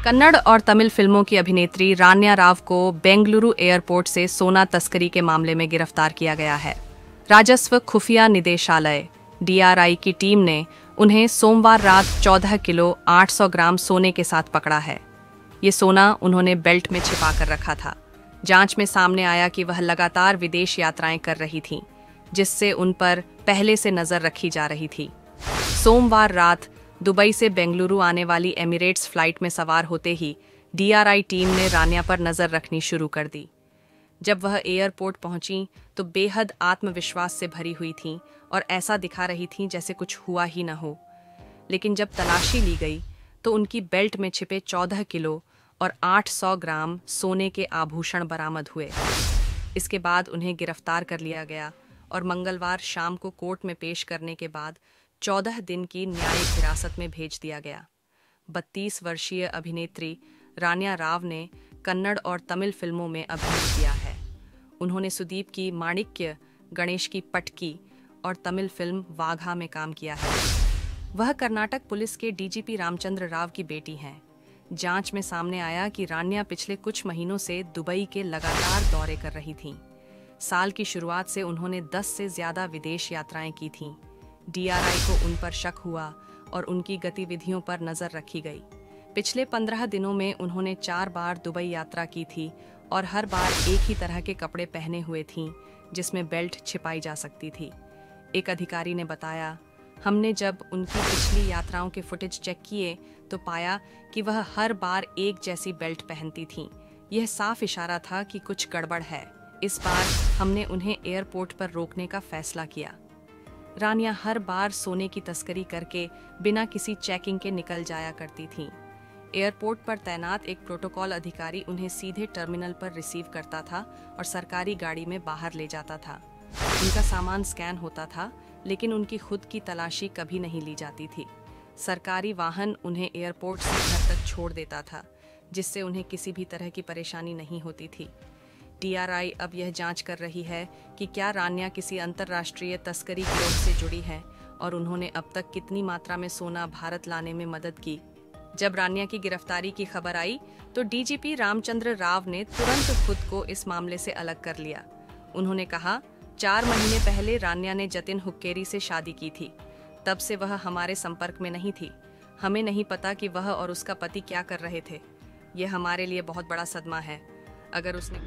कन्नड़ और तमिल फिल्मों की अभिनेत्री रान्या राव को बेंगलुरु एयरपोर्ट से सोना तस्करी के मामले में गिरफ्तार किया गया है। राजस्व खुफिया निदेशालय (DRI) की टीम ने उन्हें सोमवार रात 14 किलो 800 ग्राम सोने के साथ पकड़ा है। ये सोना उन्होंने बेल्ट में छिपा कर रखा था। जांच में सामने आया कि वह लगातार विदेश यात्राएं कर रही थीं, जिससे उन पर पहले से नजर रखी जा रही थी। सोमवार रात दुबई से बेंगलुरु आने वाली एमिरेट्स फ्लाइट में सवार होते ही DRI टीम ने रान्या पर नजर रखनी शुरू कर दी। जब वह एयरपोर्ट पहुंची तो बेहद आत्मविश्वास से भरी हुई थीं और ऐसा दिखा रही थीं जैसे कुछ हुआ ही न हो। लेकिन जब तलाशी ली गई तो उनकी बेल्ट में छिपे 14 किलो और 800 ग्राम सोने के आभूषण बरामद हुए। इसके बाद उन्हें गिरफ्तार कर लिया गया और मंगलवार शाम को कोर्ट में पेश करने के बाद 14 दिन की न्यायिक हिरासत में भेज दिया गया। 32 वर्षीय अभिनेत्री रान्या राव ने कन्नड़ और तमिल फिल्मों में अभिनय किया है। उन्होंने सुदीप की माणिक्य, गणेश की पटकी और तमिल फिल्म वाघा में काम किया है। वह कर्नाटक पुलिस के DGP रामचंद्र राव की बेटी हैं। जांच में सामने आया कि रान्या पिछले कुछ महीनों से दुबई के लगातार दौरे कर रही थीं। साल की शुरुआत से उन्होंने 10 से ज्यादा विदेश यात्राएं की थीं। DRI को उन पर शक हुआ और उनकी गतिविधियों पर नजर रखी गई। पिछले 15 दिनों में उन्होंने 4 बार दुबई यात्रा की थी और हर बार एक ही तरह के कपड़े पहने हुए थीं, जिसमें बेल्ट छिपाई जा सकती थी। एक अधिकारी ने बताया, हमने जब उनकी पिछली यात्राओं के फुटेज चेक किए तो पाया कि वह हर बार एक जैसी बेल्ट पहनती थीं। यह साफ इशारा था कि कुछ गड़बड़ है। इस बार हमने उन्हें एयरपोर्ट पर रोकने का फैसला किया। रान्या हर बार सोने की तस्करी करके बिना किसी चेकिंग के निकल जाया करती थीं। एयरपोर्ट पर तैनात एक प्रोटोकॉल अधिकारी उन्हें सीधे टर्मिनल पर रिसीव करता था और सरकारी गाड़ी में बाहर ले जाता था। उनका सामान स्कैन होता था, लेकिन उनकी खुद की तलाशी कभी नहीं ली जाती थी। सरकारी वाहन उन्हें एयरपोर्ट से घर तक छोड़ देता था, जिससे उन्हें किसी भी तरह की परेशानी नहीं होती थी। DRI अब यह जांच कर रही है कि क्या रान्या किसी अंतर्राष्ट्रीय तस्करी गिरोह से जुड़ी है और उन्होंने अब तक कितनी मात्रा में सोना भारत लाने में मदद की। जब रान्या की गिरफ्तारी की खबर आई तो DGP रामचंद्र राव ने तुरंत खुद को इस मामले से अलग कर लिया। उन्होंने कहा, 4 महीने पहले रान्या ने जतिन हुक्केरी से शादी की थी। तब से वह हमारे संपर्क में नहीं थी। हमें नहीं पता कि वह और उसका पति क्या कर रहे थे। यह हमारे लिए बहुत बड़ा सदमा है। अगर उसने